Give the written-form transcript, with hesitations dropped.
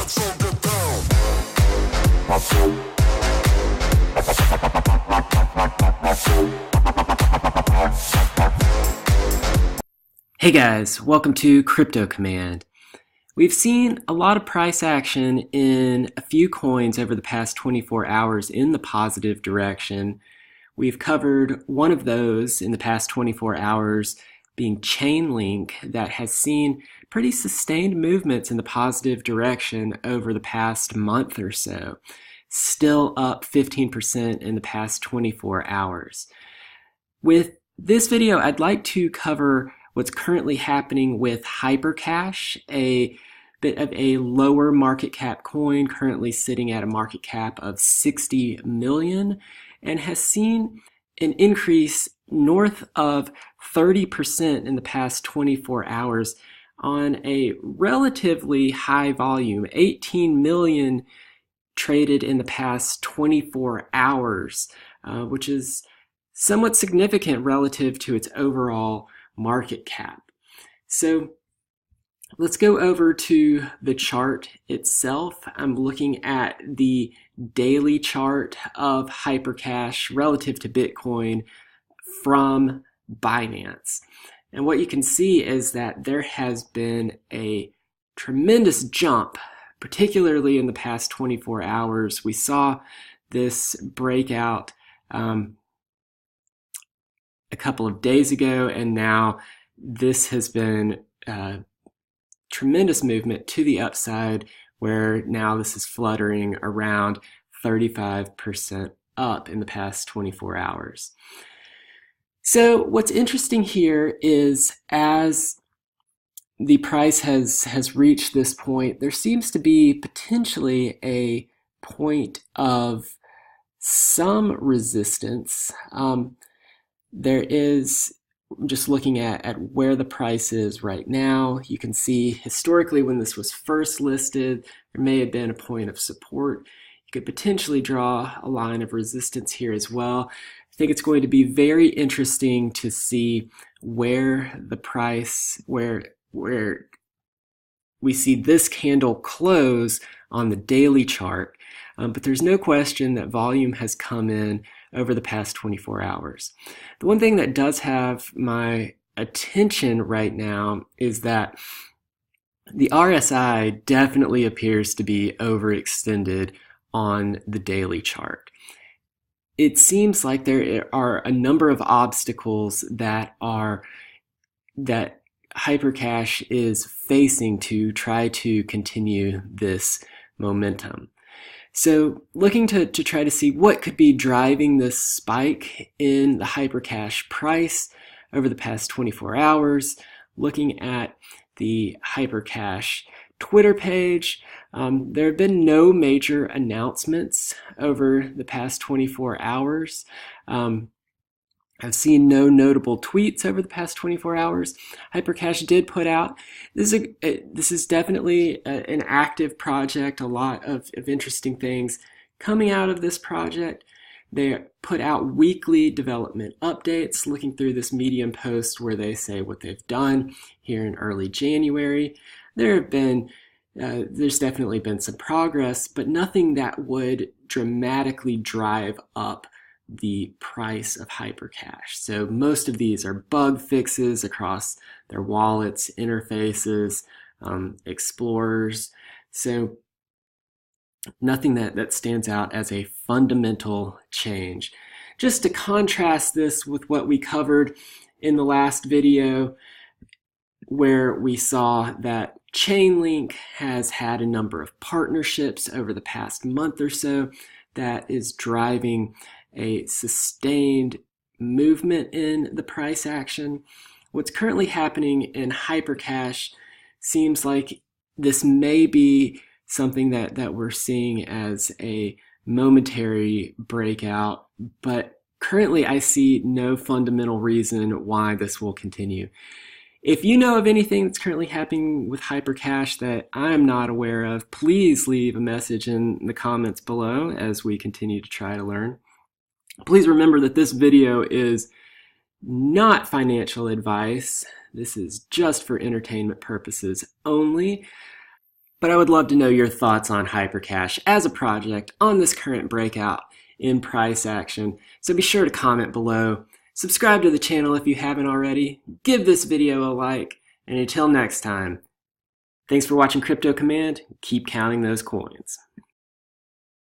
Hey guys, welcome to Crypto Command. We've seen a lot of price action in a few coins over the past 24 hours in the positive direction. We've covered one of those in the past 24 hours being Chainlink, that has seen pretty sustained movements in the positive direction over the past month or so. Still up 15% in the past 24 hours. With this video, I'd like to cover what's currently happening with HyperCash, a bit of a lower market cap coin, currently sitting at a market cap of 60 million, and has seen an increase north of 30% in the past 24 hours on a relatively high volume. 18 million traded in the past 24 hours, which is somewhat significant relative to its overall market cap. So let's go over to the chart itself. I'm looking at the daily chart of HyperCash relative to Bitcoin from Binance. And what you can see is that there has been a tremendous jump, particularly in the past 24 hours. We saw this breakout a couple of days ago, and now this has been tremendous movement to the upside, where now this is fluttering around 35% up in the past 24 hours. So what's interesting here is, as the price has reached this point, there seems to be potentially a point of some resistance. There is, just looking at where the price is right now, you can see historically when this was first listed, there may have been a point of support. You could potentially draw a line of resistance here as well. I think it's going to be very interesting to see where the price, where we see this candle close on the daily chart. But there's no question that volume has come in over the past 24 hours. The one thing that does have my attention right now is that the RSI definitely appears to be overextended on the daily chart. It seems like there are a number of obstacles that HyperCash is facing to try to continue this momentum. So looking to try to see what could be driving this spike in the HyperCash price over the past 24 hours, looking at the HyperCash Twitter page, there have been no major announcements over the past 24 hours. I've seen no notable tweets over the past 24 hours. HyperCash did put out, this is definitely an active project, a lot of interesting things coming out of this project. They put out weekly development updates, looking through this Medium post where they say what they've done here in early January. There's definitely been some progress, but nothing that would dramatically drive up the price of HyperCash. So most of these are bug fixes across their wallets, interfaces, explorers. So nothing that stands out as a fundamental change. Just to contrast this with what we covered in the last video, where we saw that Chainlink has had a number of partnerships over the past month or so that is driving a sustained movement in the price action. What's currently happening in HyperCash seems like this may be something that we're seeing as a momentary breakout, but currently I see no fundamental reason why this will continue. If you know of anything that's currently happening with HyperCash that I'm not aware of, please leave a message in the comments below as we continue to try to learn. Please remember that this video is not financial advice. This is just for entertainment purposes only. But I would love to know your thoughts on HyperCash as a project on this current breakout in price action. So be sure to comment below. Subscribe to the channel if you haven't already. Give this video a like. And until next time, thanks for watching Crypto Command. Keep counting those coins.